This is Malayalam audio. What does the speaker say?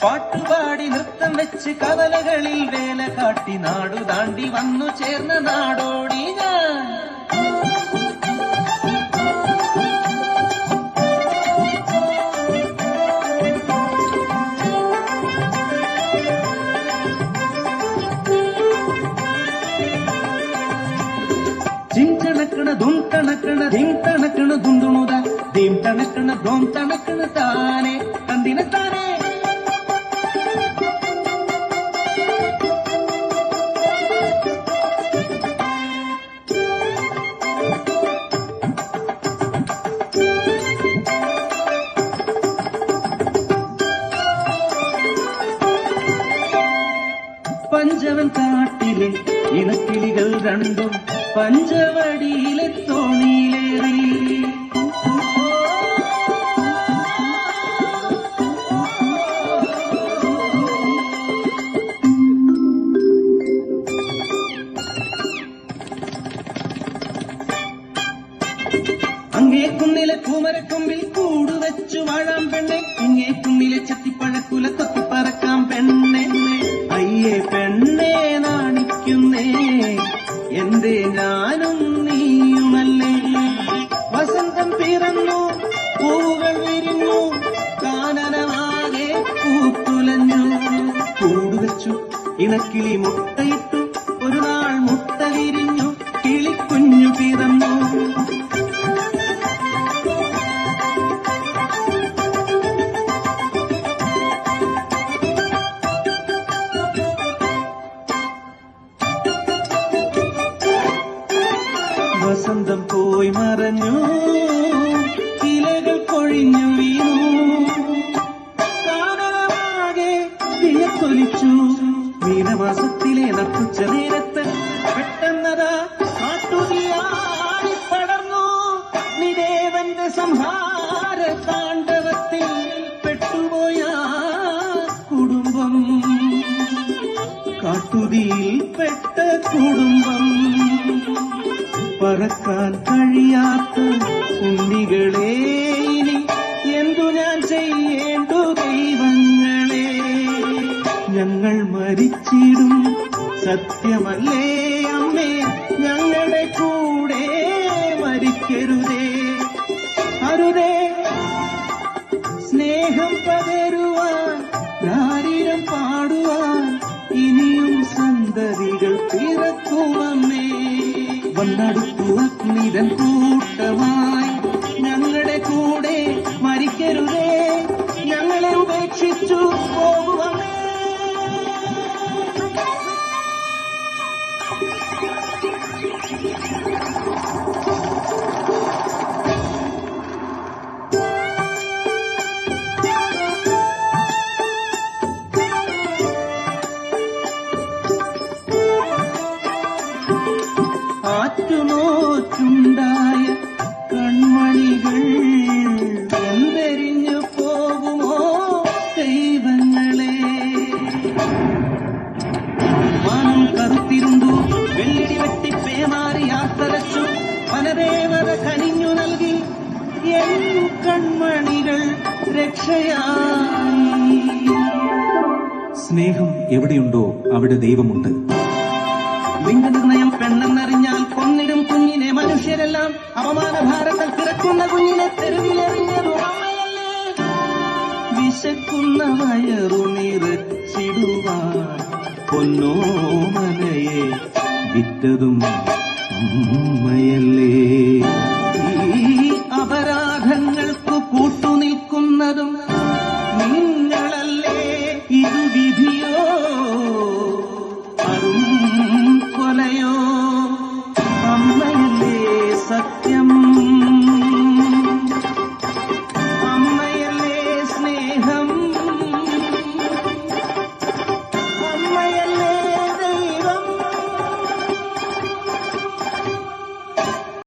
പാട്ടുപാടി നൃത്തം വെച്ച് കവലകളിൽ വേല കാട്ടി നാടു താണ്ടി വന്നു ചേർന്ന നാടോടി ഞാൻ. ജിം തണക്കണ ധും തണക്കണ ധിം തണക്കണ ധുന്തുണുത ധീം തണക്കണ ധോം തണക്കണ താനെ തന്തിന താനെ. പഞ്ചവൻ കാട്ടിലെ ഇണക്കിളികൾ രണ്ടും പഞ്ചവടിയിലെ തോണിയിലേറി. അങ്ങേ കുന്നിലെ പൂമരക്കൊമ്പിൽ കൂടുവച്ചു വാഴാം പെണ്ണെ, ഇങ്ങേ കുന്നിലെ ചെത്തിപ്പഴക്കുല കൊത്തിപ്പറക്കാം പെണ്ണെ. അയ്യേ പെണ്ണെ നാണിക്കുന്നേ എന്തേ ഞാനും നീയുമല്ലേ. വസന്തം പിറന്നു പൂവുകൾ വിരിഞ്ഞു കാനനമാകെ പൂത്തുലഞ്ഞു. കൂടുവച്ചു ഇണക്കിളി മുട്ടയിട്ടു ഒരു നാൾ മുട്ട വിരിഞ്ഞു കിളിക്കുഞ്ഞു പിറന്നു. വസന്തം പോയി മറഞ്ഞു ഇലകൾ കൊഴിഞ്ഞു വീണു കാനനമാകെ വിയർത്തൊലിച്ചു. മീനമാസത്തിലെ നട്ടുച്ച നേരത്ത് പെട്ടെന്നതാ കാട്ടുതീയായി പടർന്നു. നിദേവന്റെ സംഹാര താണ്ഡവത്തിൽ പെട്ടുപോയ കുടുംബം, കാട്ടുതീയിൽ പെട്ട കുടുംബം. പറക്കാൻ കഴിയാത്ത ഉണ്ണികളെ ഇനി എന്തു ഞാൻ ചെയ്യേണ്ടു ദൈവങ്ങളെ. ഞങ്ങൾ മരിച്ചിടും സത്യമല്ലേ അമ്മേ, ഞങ്ങളുടെ കൂടെ മരിക്കരുതേ. അരുതേ സ്നേഹം പകരുവാൻ ദാരിദ്ര്യം പാടുവാൻ ഇനിയും സന്തതികൾ പിറക്കുമമ്മേ. വന്നടുത്തു അഗ്നിതൻ കൂട്ടമായി ഞങ്ങളുടെ കൂടെ മരിക്കരുതേ, ഞങ്ങളെ ഉപേക്ഷിച്ചു പോകുമേ. ആറ്റുനോറ്റുണ്ടായ കൺമണികൾ എന്തെരിഞ്ഞു പോകുമോ ദൈവങ്ങളെ. മാനം കറുത്തിരുണ്ടു വെള്ളിടി വെട്ടി പേമാരി ആർത്തലച്ചു വനദേവത കനിഞ്ഞു നൽകി എൻ കൺമണികൾ രക്ഷയായി. സ്നേഹം എവിടെയുണ്ടോ അവിടെ ദൈവമുണ്ട്. ലിംഗനിർണയം പെണ്ണെന്നറിഞ്ഞാൽ കൊന്നിടും കുഞ്ഞിനെ മനുഷ്യരെല്ലാം. അപമാനഭാരത്തിൽ കിടക്കുന്ന കുഞ്ഞിനെ തെരുവിലെറിഞ്ഞത് അമ്മയല്ലേ. വിശക്കുന്ന വയറു നിറച്ചിടുവാൻ പൊന്നോമനയെ വിറ്റതും അമ്മയല്ലേ.